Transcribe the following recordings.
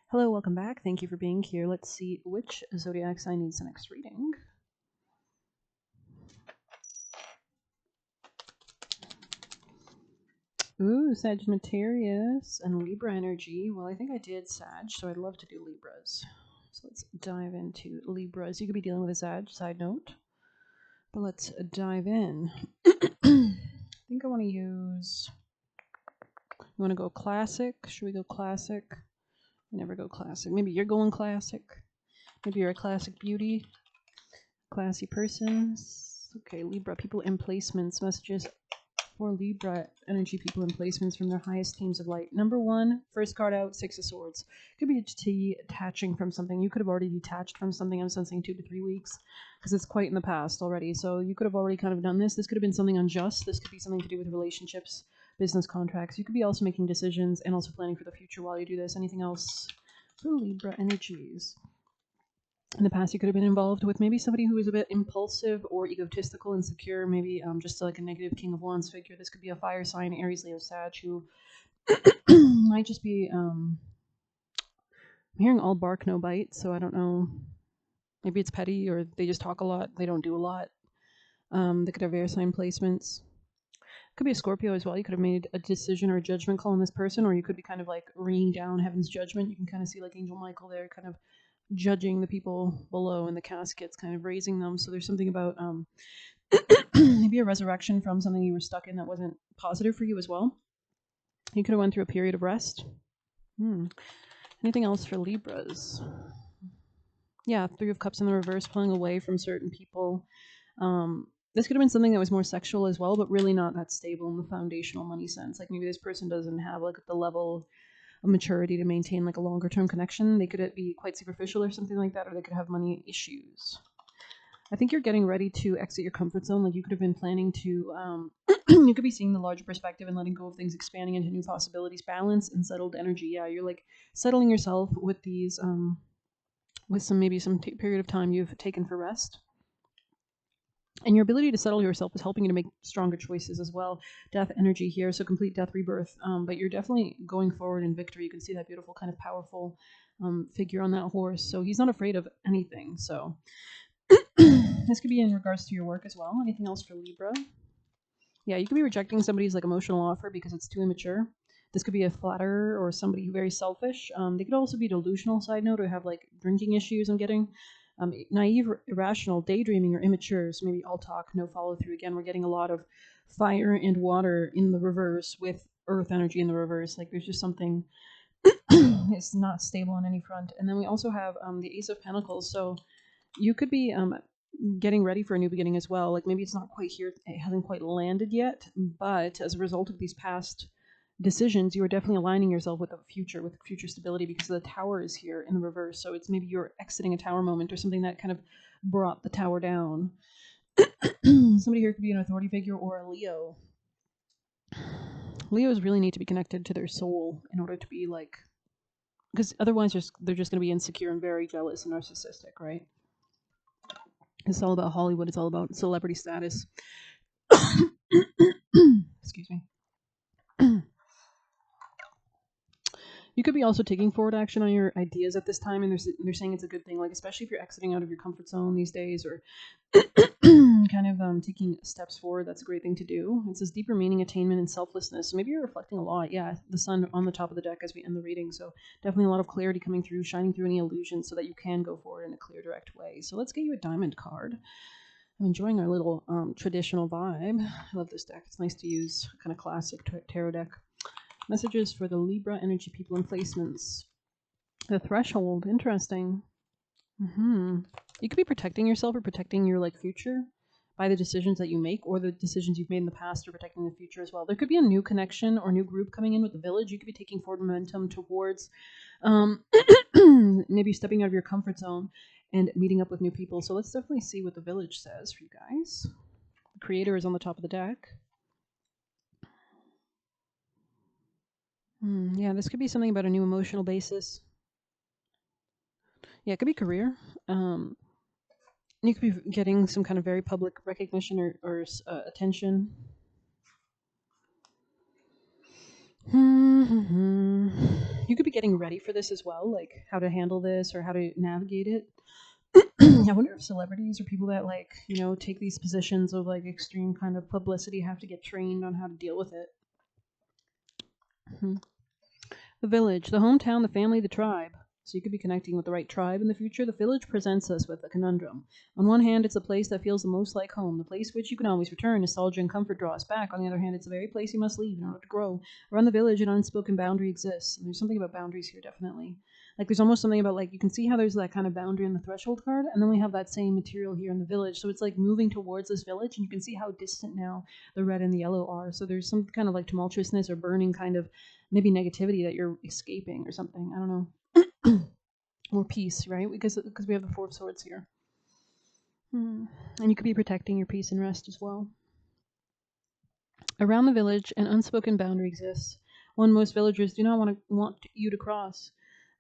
Hello, welcome back. Thank you for being here. Let's see which zodiac sign needs the next reading. Ooh, Sagittarius and Libra energy. Well, I think I did Sag, so I'd love to do Libras. So let's dive into Libras. You could be dealing with a Sag, side note. But let's dive in. I think I want to use... You want to go classic? Should we go classic? I never go classic. Maybe you're going classic. Maybe you're a classic beauty. Classy person. Okay, Libra, people in placements. Messages for Libra energy people in placements from their highest teams of light. Number one, first card out, Six of Swords. Could be detaching from something. You could have already detached from something. I'm sensing 2 to 3 weeks because it's quite in the past already. So you could have already kind of done this. This could have been something unjust. This could be something to do with relationships, business contracts. You could be also making decisions and also planning for the future while you do this. Anything else for Libra energies? In the past, you could have been involved with maybe somebody who is a bit impulsive or egotistical, insecure, maybe just like a negative King of Wands figure. This could be a fire sign, Aries, Leo, Sag, who might just be, I'm hearing all bark, no bite, so I don't know. Maybe it's petty or they just talk a lot. They don't do a lot. They could have air sign placements. Could be a Scorpio as well. You could have made a decision or a judgment call on this person, or you could be kind of like ringing down heaven's judgment. You can kind of see like Angel Michael there, kind of judging the people below in the caskets, kind of raising them. So there's something about maybe a resurrection from something you were stuck in that wasn't positive for you as well. You could have went through a period of rest. Anything else for Libras? Yeah, Three of Cups in the reverse, pulling away from certain people. This could have been something that was more sexual as well, but really not that stable in the foundational money sense. Like maybe this person doesn't have like the level of maturity to maintain like a longer term connection. They could be quite superficial or something like that, or they could have money issues. I think you're getting ready to exit your comfort zone. Like you could have been planning to, you could be seeing the larger perspective and letting go of things, expanding into new possibilities, balance and settled energy. Yeah, you're like settling yourself with these, with some period of time you've taken for rest. And your ability to settle yourself is helping you to make stronger choices as well. Death energy here, so complete death, rebirth. But you're definitely going forward in victory. You can see that beautiful kind of powerful figure on that horse. So he's not afraid of anything. So this could be in regards to your work as well. Anything else for Libra? Yeah, you could be rejecting somebody's like emotional offer because it's too immature. This could be a flatterer or somebody who's very selfish. They could also be delusional, side note, or have like drinking issues. I'm getting naive, irrational, daydreaming, or immature. So maybe all talk, no follow through. Again, we're getting a lot of fire and water in the reverse with earth energy in the reverse. Like there's just something it's not stable on any front. And then we also have the Ace of Pentacles. So you could be getting ready for a new beginning as well. Like maybe it's not quite here, it hasn't quite landed yet, but as a result of these past decisions, you are definitely aligning yourself with future stability, because the Tower is here in the reverse. So it's maybe you're exiting a Tower moment or something that kind of brought the Tower down. Somebody here could be an authority figure or a Leo. Leos really need to be connected to their soul in order to be like, because otherwise they're just going to be insecure and very jealous and narcissistic, right? It's all about Hollywood. It's all about celebrity status. Excuse me. You could be also taking forward action on your ideas at this time, and they're saying it's a good thing, like especially if you're exiting out of your comfort zone these days, or kind of taking steps forward. That's a great thing to do. It says deeper meaning, attainment, and selflessness. So maybe you're reflecting a lot. Yeah, the sun on the top of the deck as we end the reading. So definitely a lot of clarity coming through, shining through any illusions so that you can go forward in a clear, direct way. So let's get you a diamond card. I'm enjoying our little traditional vibe. I love this deck. It's nice to use, kind of classic tarot deck. Messages for the Libra energy people in placements. The Threshold. Interesting. You could be protecting yourself or protecting your like future by the decisions that you make, or the decisions you've made in the past, or protecting the future as well. There could be a new connection or new group coming in with the Village. You could be taking forward momentum towards maybe stepping out of your comfort zone and meeting up with new people. So let's definitely see what the Village says for you guys. The Creator is on the top of the deck. Yeah, this could be something about a new emotional basis. Yeah, it could be career. You could be getting some kind of very public recognition or attention. You could be getting ready for this as well, like how to handle this or how to navigate it. I wonder if celebrities or people that like, take these positions of like extreme kind of publicity have to get trained on how to deal with it. Mhm. The village, the hometown, the family, the tribe. So you could be connecting with the right tribe in the future. The village presents us with a conundrum. On one hand, it's a place that feels the most like home, the place which you can always return. Nostalgia and comfort draw us back. On the other hand, it's the very place you must leave in order to grow. Around the village, an unspoken boundary exists. And there's something about boundaries here, definitely. Like there's almost something about like you can see how there's that kind of boundary in the threshold card, and then we have that same material here in the village. So it's like moving towards this village, and you can see how distant now the red and the yellow are. So there's some kind of like tumultuousness or burning kind of maybe negativity that you're escaping or something. I don't know. Or peace, right? Because we have the Four of Swords here. And you could be protecting your peace and rest as well. Around the village, an unspoken boundary exists, one most villagers do not want you to cross.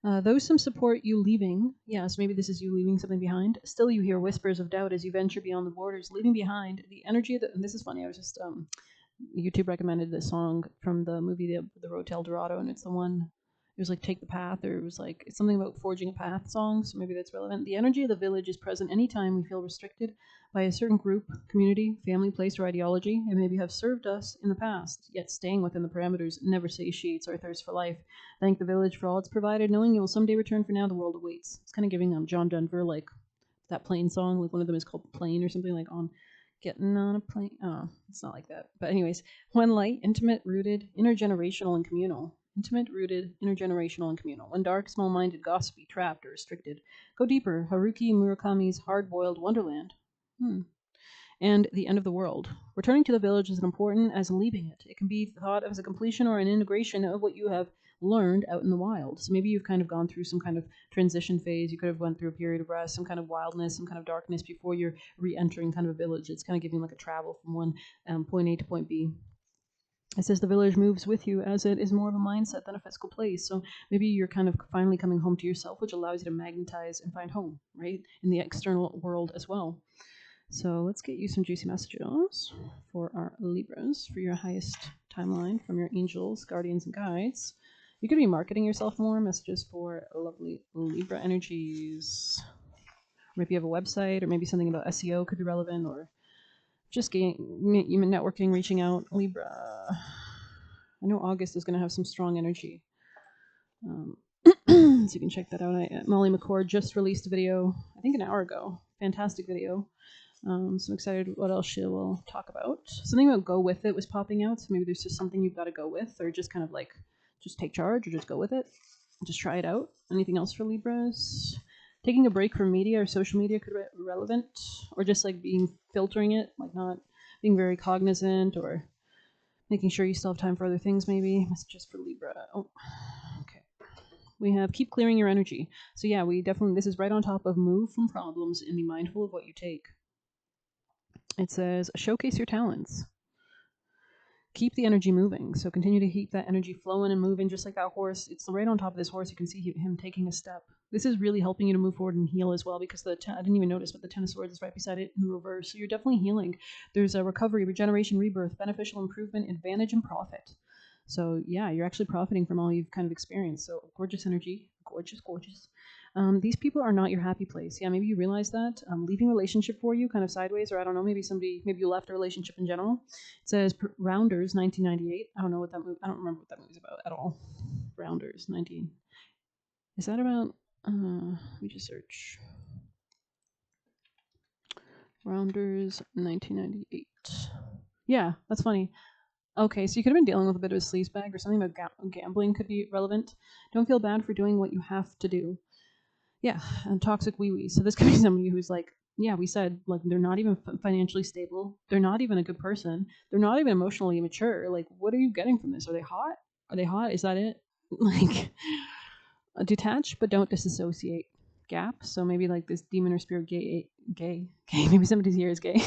Though some support you leaving, yes, maybe this is you leaving something behind, still you hear whispers of doubt as you venture beyond the borders, leaving behind the energy of the, and this is funny, I was just, YouTube recommended this song from the movie The Road to El Dorado, and it's the one, it was like Take the Path, or it was like, it's something about forging a path song, so maybe that's relevant. The energy of the village is present anytime we feel restricted by a certain group, community, family, place, or ideology. It maybe have served us in the past, yet staying within the parameters never satiates our thirst for life. Thank the village for all it's provided, knowing you will someday return. For now, the world awaits. It's kind of giving John Denver like that plane song, like one of them is called Plane or something, like on getting on a plane. Oh, it's not like that. But anyways, when light, intimate, rooted, intergenerational, and communal. Intimate, rooted, intergenerational, and communal. When dark, small-minded, gossipy, trapped, or restricted. Go deeper. Haruki Murakami's hard-boiled Wonderland. And the end of the world. Returning to the village is as important as leaving it. It can be thought of as a completion or an integration of what you have learned out in the wild. So maybe you've kind of gone through some kind of transition phase. You could have went through a period of rest, some kind of wildness, some kind of darkness before you're re-entering kind of a village. It's kind of giving like a travel from one point A to point B. It says the village moves with you as it is more of a mindset than a physical place. So maybe you're kind of finally coming home to yourself, which allows you to magnetize and find home, right? In the external world as well. So let's get you some juicy messages for our Libras for your highest timeline from your angels, guardians, and guides. You could be marketing yourself more. Messages for lovely Libra energies. Maybe you have a website, or maybe something about SEO could be relevant, or just networking, reaching out. Libra. I know August is going to have some strong energy. So you can check that out. Molly McCord just released a video, I think an hour ago. Fantastic video. So I'm excited what else she will talk about. Something about go with it was popping out. So maybe there's just something you've got to go with, or just kind of like just take charge, or just go with it. Just try it out. Anything else for Libras? Taking a break from media or social media could be relevant, or just like filtering it, like not being very cognizant, or making sure you still have time for other things. Maybe messages for Libra. Oh, okay. We have keep clearing your energy. So yeah, we definitely, this is right on top of move from problems and be mindful of what you take. It says showcase your talents. Keep the energy moving. So continue to keep that energy flowing and moving, just like that horse. It's right on top of this horse. You can see him taking a step. This is really helping you to move forward and heal as well, because I didn't even notice, but the Ten of Swords is right beside it in the reverse. So you're definitely healing. There's a recovery, regeneration, rebirth, beneficial improvement, advantage, and profit. So yeah, you're actually profiting from all you've kind of experienced. So gorgeous energy. Gorgeous, gorgeous. These people are not your happy place. Yeah, maybe you realize that. Leaving relationship for you kind of sideways, or I don't know, maybe you left a relationship in general. It says Rounders 1998. I don't know what that movie, I don't remember what that movie's about at all. Rounders 19. Is that about, let me just search. Rounders 1998. Yeah, that's funny. Okay, so you could have been dealing with a bit of a sleaze bag, or something about gambling could be relevant. Don't feel bad for doing what you have to do. Yeah, and toxic wee-wee. So this could be somebody who's like, yeah, we said, like, they're not even financially stable. They're not even a good person. They're not even emotionally mature. Like, what are you getting from this? Are they hot? Are they hot? Is that it? Like, detach, but don't disassociate. Gap. So maybe like this demon or spirit gay. Maybe somebody's here is gay.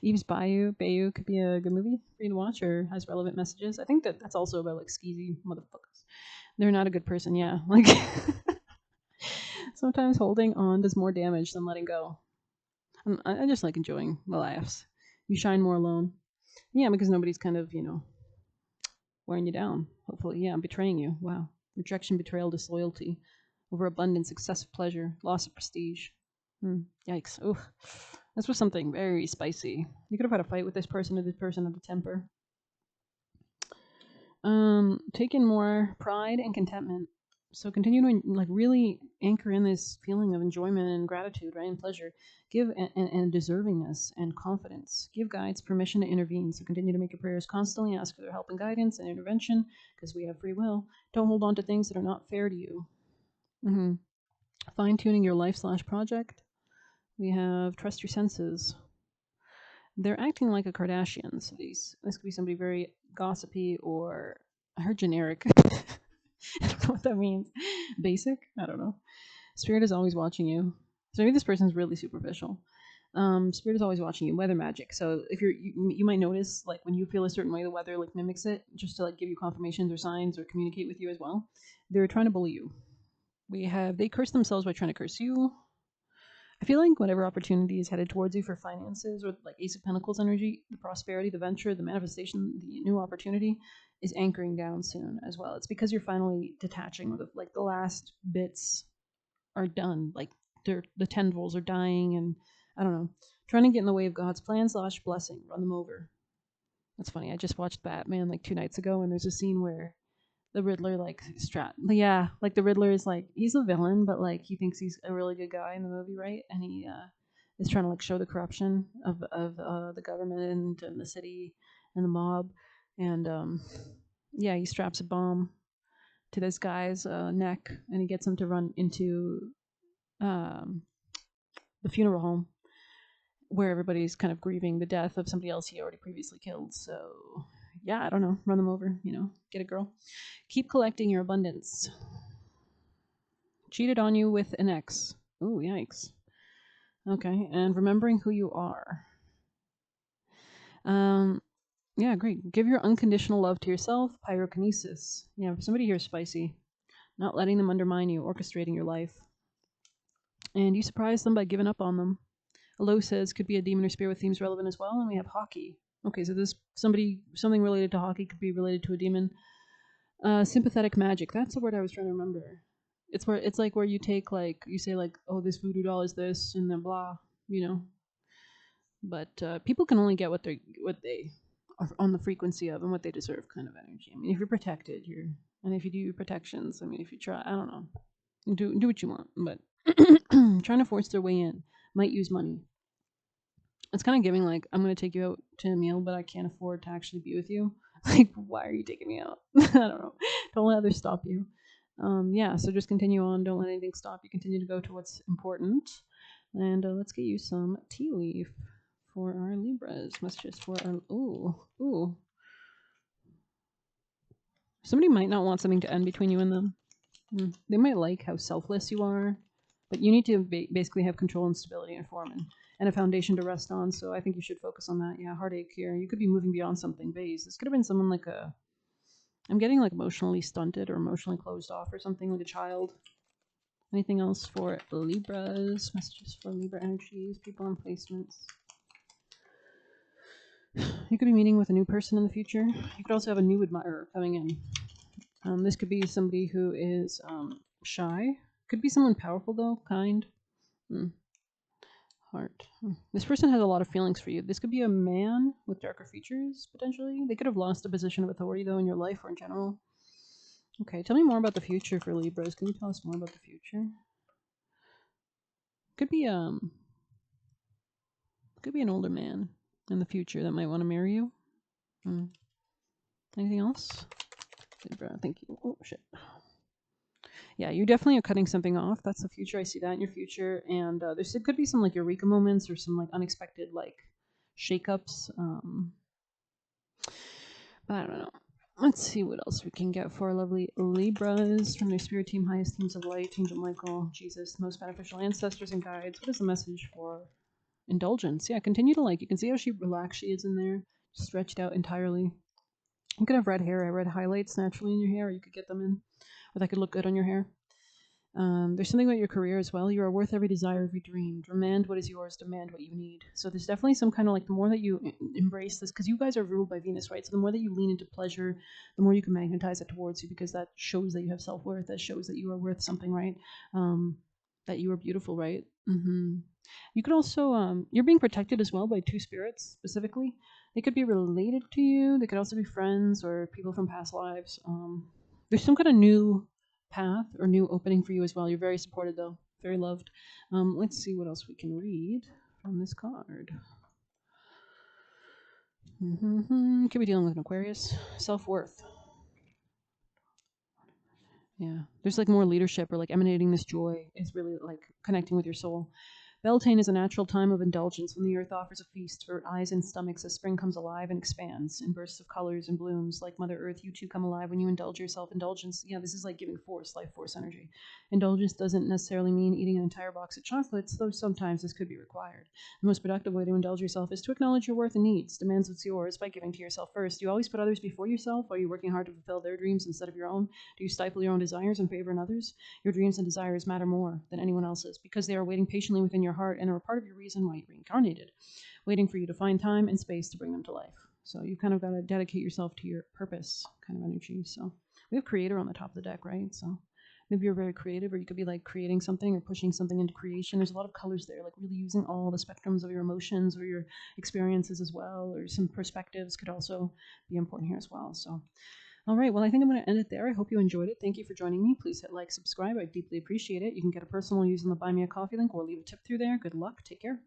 Eve's Bayou could be a good movie for you to watch, or has relevant messages. I think that's also about like skeezy motherfuckers. They're not a good person, yeah. Like sometimes holding on does more damage than letting go. I just like enjoying the laughs. You shine more alone. Yeah, because nobody's kind of, wearing you down. Hopefully, yeah, betraying you. Wow. Rejection, betrayal, disloyalty, overabundance, excessive pleasure, loss of prestige. Yikes. Ooh. This was something very spicy. You could have had a fight with this person or this person had a temper. Take in more pride and contentment. So continue to like really anchor in this feeling of enjoyment and gratitude, right, and pleasure. Give and deservingness and confidence. Give guides permission to intervene. So continue to make your prayers constantly. Ask for their help and guidance and intervention because we have free will. Don't hold on to things that are not fair to you. Fine tuning your life/project. We have trust your senses. They're acting like a Kardashian. So this could be somebody very gossipy or I heard generic. I don't know what that means. Basic? I don't know. Spirit is always watching you. So maybe this person's really superficial. Spirit is always watching you. Weather magic. So if you might notice like when you feel a certain way, the weather like mimics it, just to like give you confirmations or signs or communicate with you as well. They're trying to bully you. They curse themselves by trying to curse you. I feel like whatever opportunity is headed towards you for finances or like Ace of Pentacles energy, the prosperity, the venture, the manifestation, the new opportunity is anchoring down soon as well. It's because you're finally detaching, like the last bits are done. Like the tendrils are dying, and I don't know, trying to get in the way of God's plan/blessing, run them over. That's funny. I just watched Batman like 2 nights ago, and there's a scene where the Riddler like like the Riddler is like he's a villain, but like he thinks he's a really good guy in the movie, right? And he is trying to like show the corruption of the government and the city and the mob, and he straps a bomb to this guy's neck, and he gets him to run into um, the funeral home where everybody's kind of grieving the death of somebody else he already previously killed. So yeah, I don't know, run them over, get a girl. Keep collecting your abundance. Cheated on you with an ex. Ooh, yikes. Okay, and remembering who you are. Yeah, great. Give your unconditional love to yourself. Pyrokinesis. Yeah, somebody here is spicy. Not letting them undermine you, orchestrating your life. And you surprise them by giving up on them. Alo says could be a demon or spirit with themes relevant as well. And we have hockey. Okay, so this something related to hockey could be related to a demon. Sympathetic magic. That's the word I was trying to remember. It's like where you take like you say like, oh, this voodoo doll is this and then blah, But people can only get what they are on the frequency of and what they deserve kind of energy. I mean, if you're protected, and if you do your protections, I mean, if you try, I don't know, do what you want, but trying to force their way in might use money. It's kind of giving like I'm gonna take you out to a meal, but I can't afford to actually be with you. Like, why are you taking me out? I don't know. Don't let others stop you. So just continue on. Don't let anything stop you. Continue to go to what's important. And let's get you some tea leaf for our Libras. Messages for our. Ooh. Somebody might not want something to end between you and them. They might like how selfless you are, but you need to basically have control and stability and form and a foundation to rest on. So I think you should focus on that. Yeah, heartache here. You could be moving beyond something base. This could have been someone like I'm getting like emotionally stunted or emotionally closed off or something, like a child. Anything else for Libras? Messages for Libra energies, people and placements. You could be meeting with a new person in the future. You could also have a new admirer coming in. This could be somebody who is shy. Could be someone powerful though, kind. Heart. This person has a lot of feelings for you. This could be a man with darker features, potentially. They could have lost a position of authority, though, in your life or in general. Okay, tell me more about the future for Libras. Can you tell us more about the future? Could be an older man in the future that might want to marry you. Anything else? Libra, thank you. Oh, shit. Yeah, you definitely are cutting something off. That's the future. I see that in your future. And there could be some like eureka moments or some like unexpected like shakeups. But I don't know. Let's see what else we can get for lovely Libras from their spirit team, highest teams of light, Angel Michael, Jesus, most beneficial ancestors and guides. What is the message for indulgence? Yeah, continue to like. You can see how relaxed she is in there, stretched out entirely. You could have red hair, red highlights naturally in your hair, or you could get them in, or that could look good on your hair. There's something about your career as well. You are worth every desire, every dream. Demand what is yours, demand what you need. So there's definitely some kind of like the more that you embrace this, because you guys are ruled by Venus, right? So the more that you lean into pleasure, the more you can magnetize it towards you, because that shows that you have self worth. That shows that you are worth something, right? That you are beautiful, right? You could also, you're being protected as well by two spirits specifically. They could be related to you. They could also be friends or people from past lives. There's some kind of new path or new opening for you as well. You're very supported though, very loved. Let's see what else we can read from this card. Could be dealing with an Aquarius. Self worth. Yeah, there's like more leadership or like emanating this joy is really like connecting with your soul. Beltane is a natural time of indulgence when the earth offers a feast for eyes and stomachs as spring comes alive and expands in bursts of colors and blooms. Like Mother Earth, you too come alive when you indulge yourself. Indulgence, yeah, this is like giving force, life force energy. Indulgence doesn't necessarily mean eating an entire box of chocolates, though sometimes this could be required. The most productive way to indulge yourself is to acknowledge your worth and needs, demands what's yours by giving to yourself first. Do you always put others before yourself? Are you working hard to fulfill their dreams instead of your own? Do you stifle your own desires in favor of others? Your dreams and desires matter more than anyone else's because they are waiting patiently within your heart and are a part of your reason why you reincarnated, waiting for you to find time and space to bring them to life. So you kind of got to dedicate yourself to your purpose kind of energy. So we have creator on the top of the deck, right? So maybe you're very creative, or you could be like creating something or pushing something into creation. There's a lot of colors there, like really using all the spectrums of your emotions or your experiences as well, or some perspectives could also be important here as well. So all right, well, I think I'm going to end it there. I hope you enjoyed it. Thank you for joining me. Please hit like, subscribe. I deeply appreciate it. You can get a personal using the Buy Me a Coffee link or leave a tip through there. Good luck. Take care.